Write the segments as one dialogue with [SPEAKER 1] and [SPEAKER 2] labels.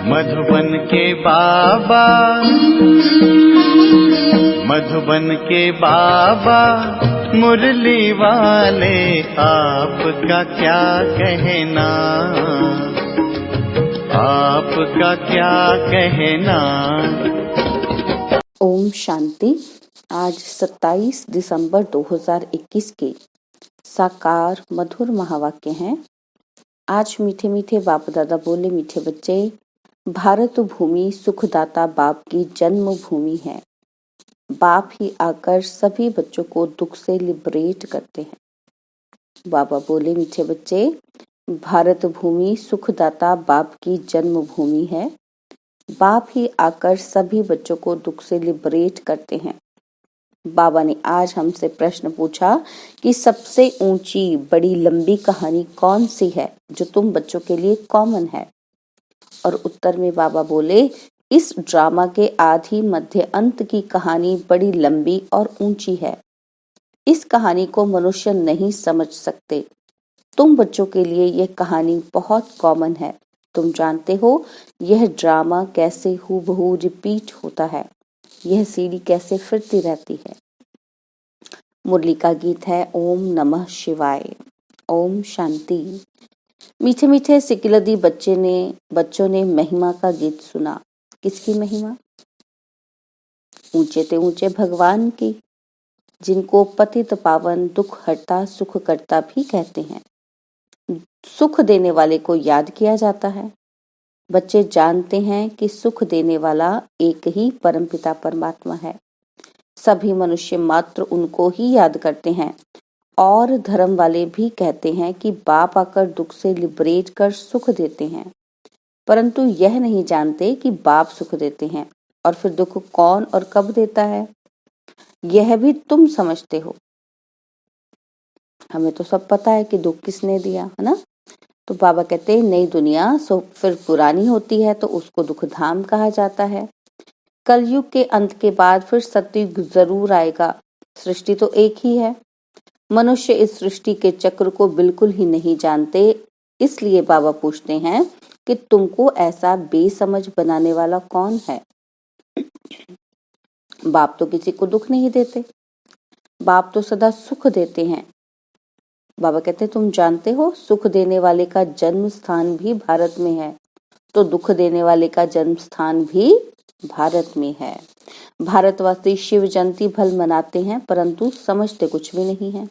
[SPEAKER 1] मधुबन के बाबा, मधुबन के बाबा मुरली वाले, आपका क्या कहना, आपका क्या कहना।
[SPEAKER 2] ओम शांति। आज 27 दिसंबर 2021 के साकार मधुर महावाक्य हैं। आज मीठे मीठे बाप दादा बोले, मीठे बच्चे, भारत भूमि सुखदाता बाप की जन्म भूमि है। बाप ही आकर सभी बच्चों को दुख से लिबरेट करते हैं। बाबा बोले, मीठे बच्चे, भारत भूमि सुखदाता बाप की जन्म भूमि है। बाप ही आकर सभी बच्चों को दुख से लिबरेट करते हैं। बाबा ने आज हमसे प्रश्न पूछा कि सबसे ऊंची बड़ी लंबी कहानी कौन सी है जो तुम बच्चों के लिए कॉमन है। और उत्तर में बाबा बोले, इस ड्रामा के आदि मध्य अंत की कहानी बड़ी लंबी और ऊंची है। इस कहानी को मनुष्य नहीं समझ सकते। तुम बच्चों के लिए यह कहानी बहुत कॉमन है। तुम जानते हो यह ड्रामा कैसे हूबहू रिपीट होता है, यह सीढ़ी कैसे फिरती रहती है। मुरली का गीत है ओम नमः शिवाय। ओम शांति। मीठे मीठे सिकिलदी बच्चों ने महिमा का गीत सुना। किसकी महिमा? ऊंचे ते ऊंचे भगवान की, जिनको पतित पावन दुख हरता सुख करता भी कहते हैं। सुख देने वाले को याद किया जाता है। बच्चे जानते हैं कि सुख देने वाला एक ही परमपिता परमात्मा है। सभी मनुष्य मात्र उनको ही याद करते हैं और धर्म वाले भी कहते हैं कि बाप आकर दुख से लिबरेट कर सुख देते हैं, परंतु यह नहीं जानते कि बाप सुख देते हैं और फिर दुख कौन और कब देता है, यह भी तुम समझते हो। हमें तो सब पता है कि दुख किसने दिया, है ना। तो बाबा कहते हैं नई दुनिया सो फिर पुरानी होती है तो उसको दुख धाम कहा जाता है। कलयुग के अंत के बाद फिर सतयुग जरूर आएगा। सृष्टि तो एक ही है। मनुष्य इस सृष्टि के चक्र को बिल्कुल ही नहीं जानते। इसलिए बाबा पूछते हैं कि तुमको ऐसा बेसमझ बनाने वाला कौन है। बाप तो किसी को दुख नहीं देते, बाप तो सदा सुख देते हैं। बाबा कहते तुम जानते हो सुख देने वाले का जन्म स्थान भी भारत में है, तो दुख देने वाले का जन्म स्थान भी भारत में है। भारतवासी शिव जयंती भल मनाते हैं परंतु समझते कुछ भी नहीं है।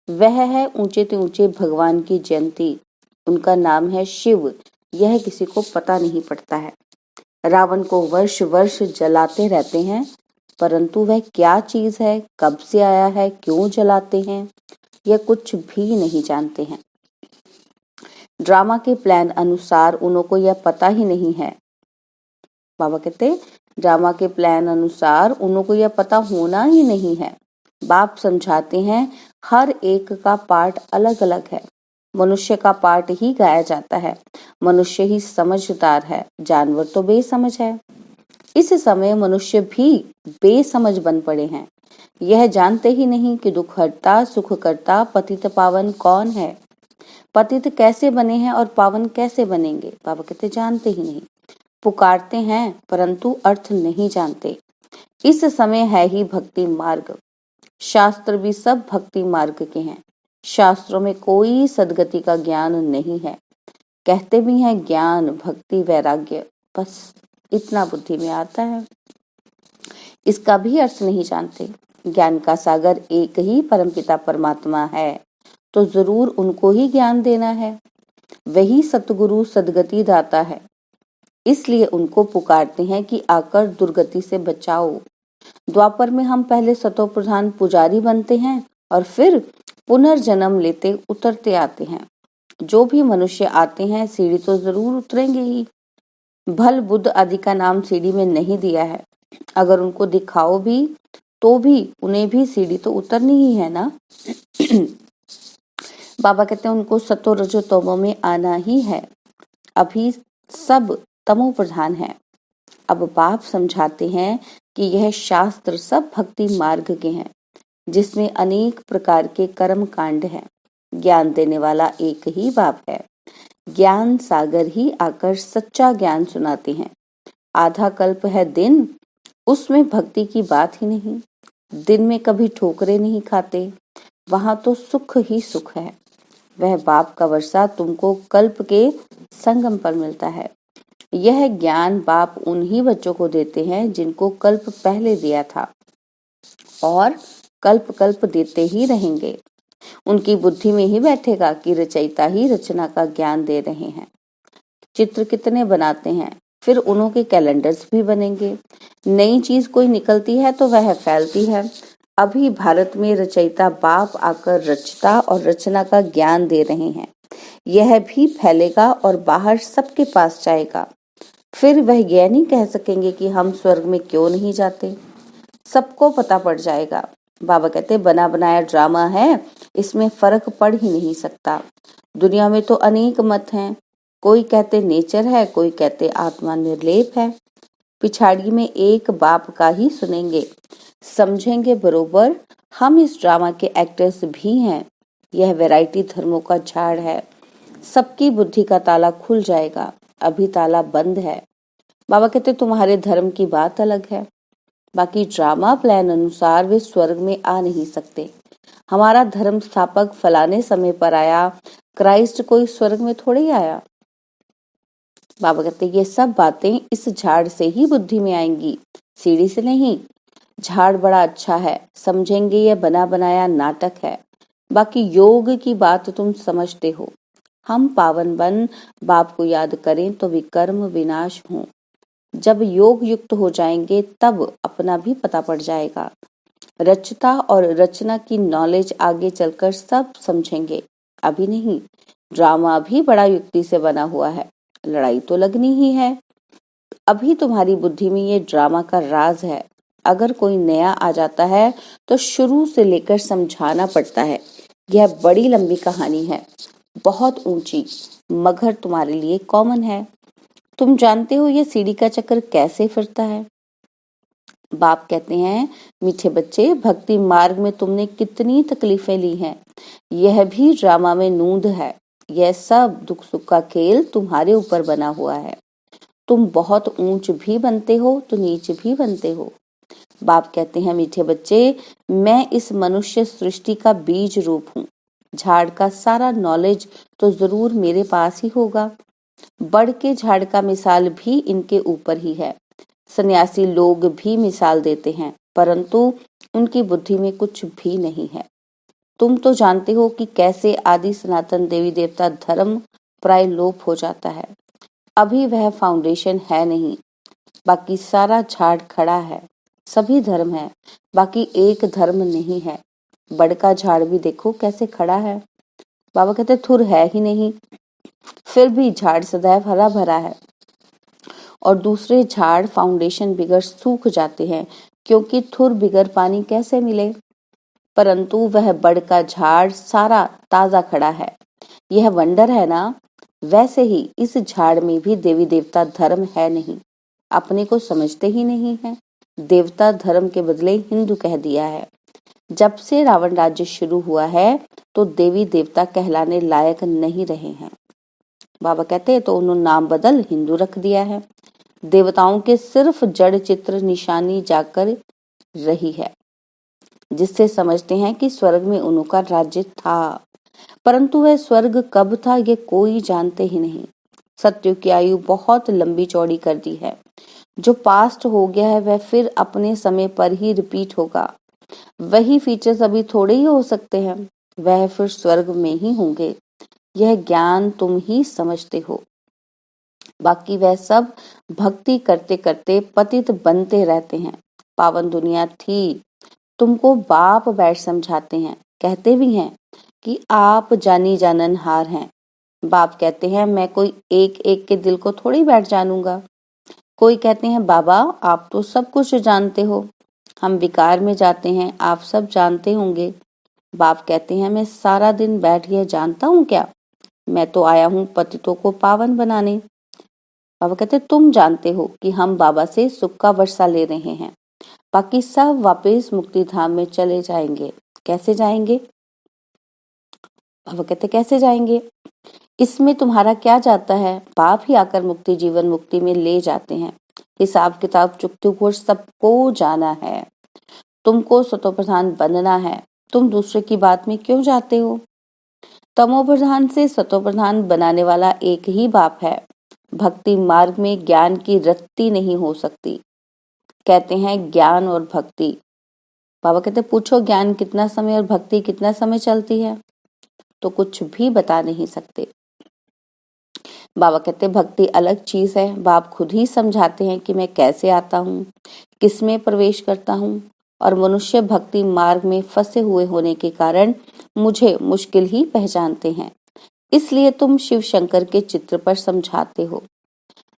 [SPEAKER 2] वह है ऊंचे से ऊंचे भगवान की जयंती, उनका नाम है शिव। यह किसी को पता नहीं पड़ता है। रावण को वर्ष वर्ष जलाते रहते हैं, परंतु वह क्या चीज है, कब से आया है, क्यों जलाते हैं, यह कुछ भी नहीं जानते हैं। ड्रामा के प्लान अनुसार उनको यह पता ही नहीं है। बाबा कहते ड्रामा के प्लान अनुसार उनको यह पता होना ही नहीं है। बाप समझाते हैं हर एक का पार्ट अलग अलग है। मनुष्य का पार्ट ही गाया जाता है। मनुष्य ही समझदार है, जानवर तो बेसमझ है। इस समय मनुष्य भी बेसमझ बन पड़े हैं। यह जानते ही नहीं कि दुख हरता सुख करता पतित पावन कौन है, पतित कैसे बने हैं और पावन कैसे बनेंगे। बाबा कहते जानते ही नहीं। पुकारते हैं परंतु अर्थ नहीं जानते। इस समय है ही भक्ति मार्ग। शास्त्र भी सब भक्ति मार्ग के हैं। शास्त्रों में कोई सदगति का ज्ञान नहीं है। कहते भी हैं ज्ञान भक्ति वैराग्य, बस इतना बुद्धि में आता है। इसका भी अर्थ नहीं जानते। ज्ञान का सागर एक ही परमपिता परमात्मा है, तो जरूर उनको ही ज्ञान देना है। वही सतगुरु सदगति दाता है। इसलिए उनको पुकारते हैं कि आकर दुर्गति से बचाओ। द्वापर में हम पहले सतो प्रधान पुजारी बनते हैं और फिर पुनर्जन्म लेते उतरते आते हैं। जो भी मनुष्य आते हैं सीढ़ी तो जरूर उतरेंगे ही। भल बुद्ध आदि का नाम सीढ़ी में नहीं दिया है। अगर उनको दिखाओ भी तो भी उन्हें भी सीढ़ी तो उतरनी ही है ना। बाबा कहते हैं उनको सतो रजो तमो में आना ही है। अभी सब तमो प्रधान है। अब बाप समझाते हैं कि यह शास्त्र सब भक्ति मार्ग के हैं, जिसमें अनेक प्रकार के कर्म कांड हैं। ज्ञान देने वाला एक ही बाप है। ज्ञान सागर ही आकर सच्चा ज्ञान सुनाते हैं। आधा कल्प है दिन, उसमें भक्ति की बात ही नहीं। दिन में कभी ठोकरे नहीं खाते, वहां तो सुख ही सुख है। वह बाप का वर्षा तुमको कल्प के संगम पर मिलता है। यह ज्ञान बाप उन्हीं बच्चों को देते हैं जिनको कल्प पहले दिया था और कल्प कल्प देते ही रहेंगे। उनकी बुद्धि में ही बैठेगा कि रचयिता ही रचना का ज्ञान दे रहे हैं। चित्र कितने बनाते हैं, फिर उन्हों के कैलेंडर्स भी बनेंगे। नई चीज कोई निकलती है तो वह फैलती है। अभी भारत में रचयिता बाप आकर रचता और रचना का ज्ञान दे रहे हैं। यह भी फैलेगा और बाहर सबके पास जाएगा। फिर वह यह नहीं कह सकेंगे कि हम स्वर्ग में क्यों नहीं जाते। सबको पता पड़ जाएगा। बाबा कहते बना बनाया ड्रामा है, इसमें फर्क पड़ ही नहीं सकता। दुनिया में तो अनेक मत हैं। कोई कहते नेचर है, कोई कहते आत्मा निर्लेप है। पिछाड़ी में एक बाप का ही सुनेंगे, समझेंगे बरोबर। हम इस ड्रामा के एक्टर्स भी हैं। यह वैरायटी धर्मों का झाड़ है। सबकी बुद्धि का ताला खुल जाएगा, अभी ताला बंद है। बाबा कहते तुम्हारे धर्म की बात अलग है, बाकी ड्रामा प्लान अनुसार वे स्वर्ग में आ नहीं सकते। हमारा धर्म स्थापक फलाने समय पर आया, क्राइस्ट कोई स्वर्ग में थोड़े ही आया। बाबा कहते ये सब बातें इस झाड़ से ही बुद्धि में आएंगी, सीढ़ी से नहीं। झाड़ बड़ा अच्छा है, समझेंगे यह बना बनाया नाटक है। बाकी योग की बात तुम समझते हो। हम पावन बन बाप को याद करें तो विकर्म विनाश हो। जब योग युक्त हो जाएंगे तब अपना भी पता पड़ जाएगा। रचता और रचना की नॉलेज आगे चलकर सब समझेंगे, अभी नहीं। ड्रामा भी बड़ा युक्ति से बना हुआ है, लड़ाई तो लगनी ही है। अभी तुम्हारी बुद्धि में ये ड्रामा का राज है। अगर कोई नया आ जाता है तो शुरू से लेकर समझाना पड़ता है। यह बड़ी लंबी कहानी है, बहुत ऊंची, मगर तुम्हारे लिए कॉमन है। तुम जानते हो ये सीढ़ी का चक्कर कैसे फिरता है। बाप कहते हैं मीठे बच्चे, भक्ति मार्ग में तुमने कितनी तकलीफें ली हैं। यह भी ड्रामा में नूंद है। यह सब दुख सुख का खेल तुम्हारे ऊपर बना हुआ है। तुम बहुत ऊंच भी बनते हो तो नीच भी बनते हो। बाप कहते हैं मीठे बच्चे, मैं इस मनुष्य सृष्टि का बीज रूप हूँ। झाड़ का सारा नॉलेज तो जरूर मेरे पास ही होगा। बड़ के झाड़ का मिसाल भी इनके ऊपर ही है। सन्यासी लोग भी मिसाल देते हैं, परंतु उनकी बुद्धि में कुछ भी नहीं है। तुम तो जानते हो कि कैसे आदि सनातन देवी देवता धर्म प्राय लोप हो जाता है। अभी वह फाउंडेशन है नहीं, बाकी सारा झाड़ खड़ा है। सभी धर्म है, बाकी एक धर्म नहीं है। बड़ का झाड़ भी देखो कैसे खड़ा है। बाबा कहते थुर है ही नहीं, फिर भी झाड़ सदैव हरा भरा है। और दूसरे झाड़ फाउंडेशन बिगड़ सूख जाते हैं, क्योंकि थुर बिगर पानी कैसे मिले। परंतु वह बड़ का झाड़ सारा ताजा खड़ा है। यह वंडर है ना। वैसे ही इस झाड़ में भी देवी देवता धर्म है नहीं, अपने को समझते ही नहीं है। देवता धर्म के बदले हिंदू कह दिया है। जब से रावण राज्य शुरू हुआ है तो देवी देवता कहलाने लायक नहीं रहे हैं। बाबा कहते तो उन्होंने नाम बदल हिंदू रख दिया है। देवताओं के सिर्फ जड़ चित्र निशानी जाकर रही है, जिससे समझते हैं कि स्वर्ग में उनका राज्य था, परंतु वह स्वर्ग कब था ये कोई जानते ही नहीं। सत्य की आयु बहुत लंबी चौड़ी कर दी है। जो पास्ट हो गया है वह फिर अपने समय पर ही रिपीट होगा। वही फीचर्स अभी थोड़े ही हो सकते हैं, वह फिर स्वर्ग में ही होंगे। यह ज्ञान तुम ही समझते हो, बाकी वह सब भक्ति करते करते पतित बनते रहते हैं। पावन दुनिया थी, तुमको बाप बैठ समझाते हैं, कहते भी हैं कि आप जानी जाननहार हैं। बाप कहते हैं मैं कोई एक एक के दिल को थोड़ी बैठ जानूंगा। कोई कहते हैं बाबा आप तो सब कुछ जानते हो। हम विकार में जाते हैं, आप सब जानते होंगे। बाप कहते हैं मैं सारा दिन बैठ यह जानता हूँ क्या, मैं तो आया हूँ पतितों को पावन बनाने। बाबा कहते तुम जानते हो कि हम बाबा से सुख का वर्षा ले रहे हैं, बाकी सब वापस मुक्ति धाम में चले जाएंगे। कैसे जाएंगे? बाबा कहते कैसे जाएंगे? इसमें तुम्हारा क्या जाता है? बाप ही आकर मुक्ति जीवन मुक्ति में ले जाते हैं। हिसाब किताब चुकते हुए सबको जाना है। तुमको सतोप्रधान बनना है। तुम दूसरे की बात में क्यों जाते हो? तमोप्रधान से सतोप्रधान बनाने वाला एक ही बाप है। भक्ति मार्ग में ज्ञान की रत्ती नहीं हो सकती। कहते हैं ज्ञान और भक्ति। बाबा कहते पूछो ज्ञान कितना समय और भक्ति कितना समय चलती है, तो कुछ भी बता नहीं सकते। बाबा कहते भक्ति अलग चीज है। बाप खुद ही समझाते हैं कि मैं कैसे आता हूँ, किसमें प्रवेश करता हूँ, और मनुष्य भक्ति मार्ग में फंसे हुए होने के कारण मुझे मुश्किल ही पहचानते हैं। इसलिए तुम शिव शंकर के चित्र पर समझाते हो।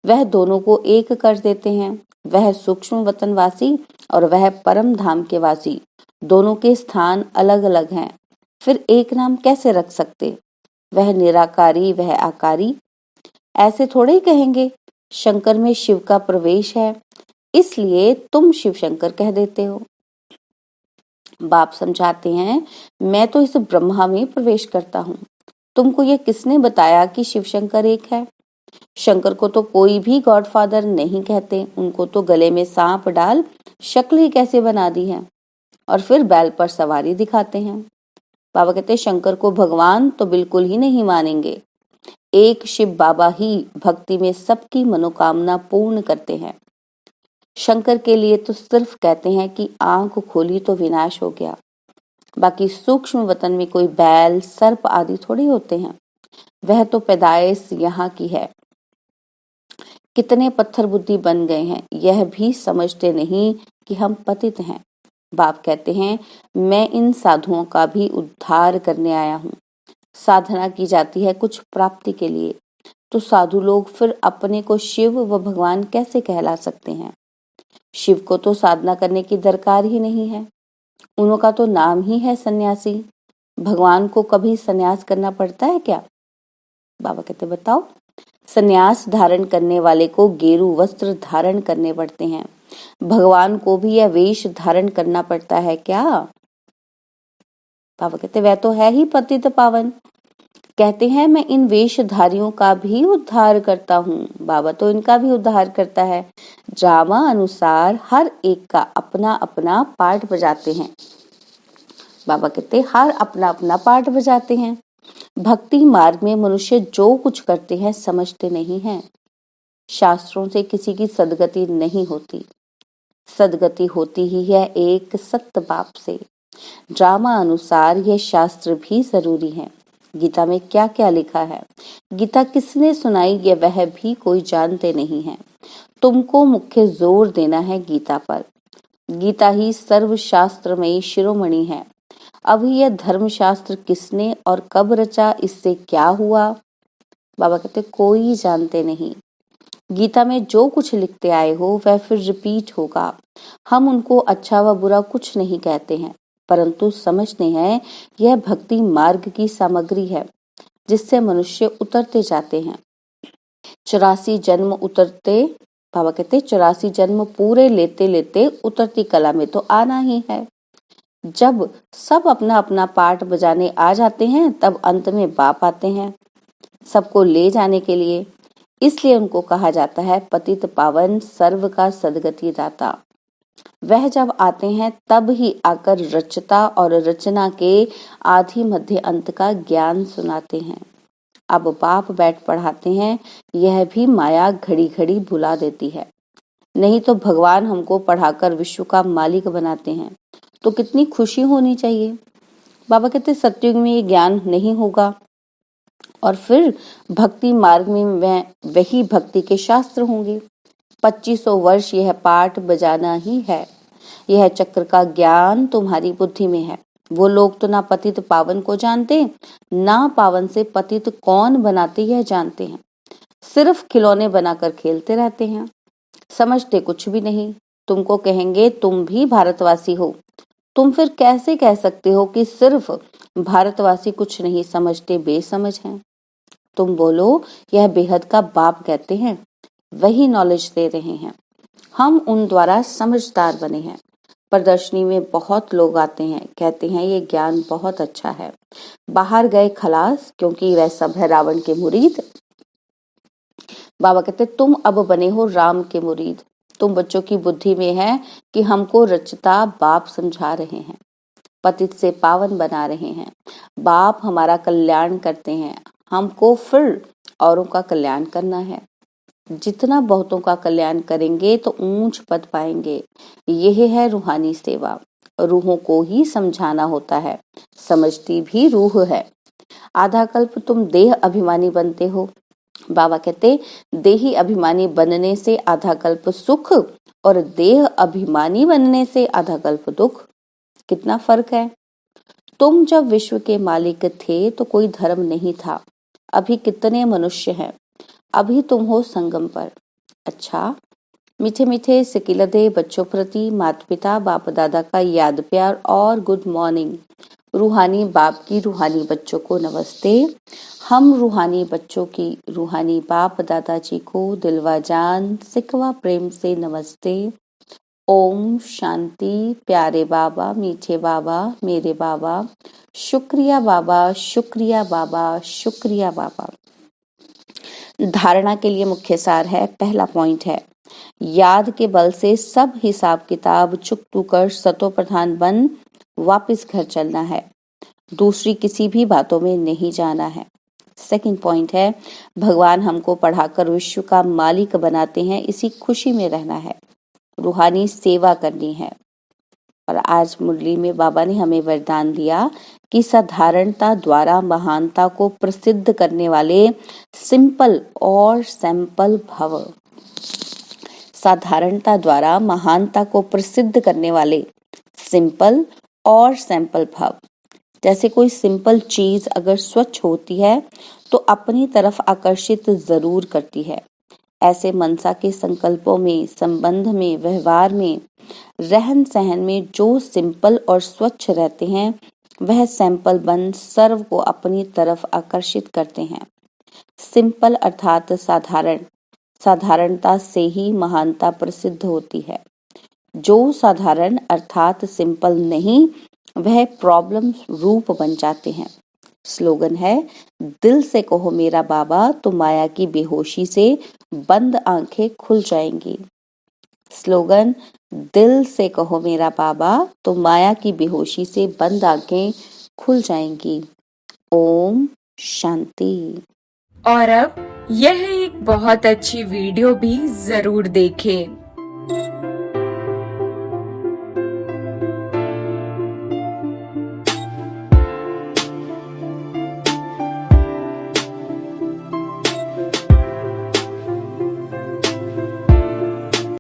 [SPEAKER 2] वह दोनों को एक कर देते हैं। वह सूक्ष्म वतनवासी और वह परम धाम के वासी, दोनों के स्थान अलग अलग हैं। फिर एक नाम कैसे रख सकते? वह निराकारी, वह आकारी, ऐसे थोड़े ही कहेंगे। शंकर में शिव का प्रवेश है, इसलिए तुम शिव शंकर कह देते हो। बाप समझाते हैं मैं तो इस ब्रह्मा में प्रवेश करता हूँ। तुमको यह किसने बताया कि शिव शंकर एक है? शंकर को तो कोई भी गॉडफादर नहीं कहते। उनको तो गले में सांप डाल शक्ल ही कैसे बना दी है, और फिर बैल पर सवारी दिखाते हैं। बाबा कहते शंकर को भगवान तो बिल्कुल ही नहीं मानेंगे। एक शिव बाबा ही भक्ति में सबकी मनोकामना पूर्ण करते हैं। शंकर के लिए तो सिर्फ कहते हैं कि आंख खोली तो विनाश हो गया। बाकी सूक्ष्म वतन में कोई बैल, सर्प आदि थोड़ी होते हैं। वह तो पैदाइश यहाँ की है। कितने पत्थर बुद्धि बन गए हैं, यह भी समझते नहीं कि हम पतित हैं। बाप कहते हैं मैं इन साधुओं का भी उद्धार करने आया हूँ। साधना की जाती है कुछ प्राप्ति के लिए, तो साधु लोग फिर अपने को शिव व भगवान कैसे कहला सकते हैं? शिव को तो साधना करने की दरकार ही नहीं है। उनका तो नाम ही है सन्यासी। भगवान को कभी सन्यास करना पड़ता है क्या? बाबा कहते बताओ। सन्यास धारण करने वाले को गेरू वस्त्र धारण करने पड़ते हैं। भगवान को भी यह वेश धारण करना पड़ता है क्या? बाबा कहते वह तो है ही पतित पावन। कहते हैं मैं इन वेशधारियों का भी उद्धार करता हूँ। बाबा तो इनका भी उद्धार करता है। ड्रामा अनुसार हर एक का अपना अपना पार्ट बजाते हैं। बाबा कहते हर अपना अपना पार्ट बजाते हैं। भक्ति मार्ग में मनुष्य जो कुछ करते हैं समझते नहीं हैं। शास्त्रों से किसी की सदगति नहीं होती। सदगति होती ही है एक सत्य बाप से। ड्रामा अनुसार यह शास्त्र भी जरूरी है। गीता में क्या क्या लिखा है, गीता किसने सुनाई, ये वह भी कोई जानते नहीं है। तुमको मुख्य जोर देना है गीता पर। गीता ही सर्वशास्त्र में शिरोमणि है। अब यह धर्मशास्त्र किसने और कब रचा, इससे क्या हुआ? बाबा कहते कोई जानते नहीं। गीता में जो कुछ लिखते आए हो वह फिर रिपीट होगा। हम उनको अच्छा व बुरा कुछ नहीं कहते हैं, परंतु समझते हैं यह भक्ति मार्ग की सामग्री है जिससे मनुष्य उतरते जाते हैं। 84 जन्म उतरते, बाबा कहते 84 जन्म पूरे लेते लेते उतरती कला में तो आना ही है। जब सब अपना अपना पार्ट बजाने आ जाते हैं तब अंत में बाप आते हैं सबको ले जाने के लिए। इसलिए उनको कहा जाता है पतित पावन, सर्व का सदगति दाता। वह जब आते हैं तब ही आकर रचता और रचना के आदि मध्य अंत का ज्ञान सुनाते हैं। अब बाप बैठ पढ़ाते हैं, यह भी माया घड़ी घड़ी भुला देती है। नहीं तो भगवान हमको पढ़ाकर विश्व का मालिक बनाते हैं तो कितनी खुशी होनी चाहिए। बाबा कहते सतयुग में ये ज्ञान नहीं होगा और फिर भक्ति मार्ग में वही भक्ति के शास्त्र होंगे। 2500 वर्ष यह पाठ बजाना ही है। यह चक्र का ज्ञान तुम्हारी बुद्धि में है। वो लोग तो ना पतित पावन को जानते, ना पावन से पतित कौन बनाते यह जानते हैं। सिर्फ खिलौने बनाकर खेलते रहते हैं, समझते कुछ भी नहीं। तुमको कहेंगे तुम भी भारतवासी हो, तुम फिर कैसे कह सकते हो कि सिर्फ भारतवासी कुछ नहीं समझते, बेसमझ हैं। तुम बोलो यह बेहद का बाप कहते हैं, वही नॉलेज दे रहे हैं। हम उन द्वारा समझदार बने हैं। प्रदर्शनी में बहुत लोग आते हैं, कहते हैं ये ज्ञान बहुत अच्छा है। बाहर गए खलास, क्योंकि वह सब है रावण के मुरीद। बाबा कहते तुम अब बने हो राम के मुरीद। तुम बच्चों की बुद्धि में है कि हमको रचता बाप समझा रहे हैं, पतित से पावन बना रहे हैं। बाप हमारा कल्याण करते हैं, हमको फिर औरों का कल्याण करना है। जितना बहुतों का कल्याण करेंगे तो ऊंच पद पाएंगे। यह है रूहानी सेवा। रूहों को ही समझाना होता है, समझती भी रूह है। आधा कल्प तुम देह अभिमानी बनते हो। बाबा कहते देही अभिमानी बनने से आधा कल्प सुख और देह अभिमानी बनने से आधा कल्प दुख। कितना फर्क है। तुम जब विश्व के मालिक थे तो कोई धर्म नहीं था। अभी कितने मनुष्य हैं। अभी तुम हो संगम पर। अच्छा, मीठे मीठे सिकिलदे बच्चों प्रति माता पिता बाप दादा का याद प्यार और गुड मॉर्निंग। रूहानी बाप की रूहानी बच्चों को नमस्ते। हम रूहानी बच्चों की रूहानी बाप दादाजी को दिलवा जान सिकवा प्रेम से नमस्ते। ओम शांति। प्यारे बाबा, मीठे बाबा, मेरे बाबा, शुक्रिया बाबा, शुक्रिया बाबा, शुक्रिया बाबा। धारणा के लिए मुख्य सार है। पहला पॉइंट है, याद के बल से सब हिसाब किताब चुकतू कर सतो प्रधान बन वापस घर चलना है। दूसरी किसी भी बातों में नहीं जाना है। सेकंड पॉइंट है, भगवान हमको पढ़ाकर विश्व का मालिक बनाते हैं, इसी खुशी में रहना है, रूहानी सेवा करनी है। और आज मुरली में बाबा ने हमें वरदान दिया कि साधारणता द्वारा महानता को प्रसिद्ध करने वाले सिंपल और सैंपल भव। साधारणता द्वारा महानता को प्रसिद्ध करने वाले सिंपल और सैंपल भाव। जैसे कोई सिंपल चीज अगर स्वच्छ होती है तो अपनी तरफ आकर्षित जरूर करती है। ऐसे मनसा के संकल्पों में, संबंध में, व्यवहार में, रहन सहन में जो सिंपल और स्वच्छ रहते हैं वह सैंपल बन सर्व को अपनी तरफ आकर्षित करते हैं। सिंपल अर्थात साधारण। साधारणता से ही महानता प्रसिद्ध होती है। जो साधारण अर्थात सिंपल नहीं वह प्रॉब्लम रूप बन जाते हैं। स्लोगन है, दिल से कहो मेरा बाबा तो माया की बेहोशी से बंद आंखें खुल जाएंगी। स्लोगन, दिल से कहो मेरा बाबा तो माया की बेहोशी से बंद आंखें खुल जाएंगी। ओम शांति।
[SPEAKER 3] और अब यह एक बहुत अच्छी वीडियो भी जरूर देखें।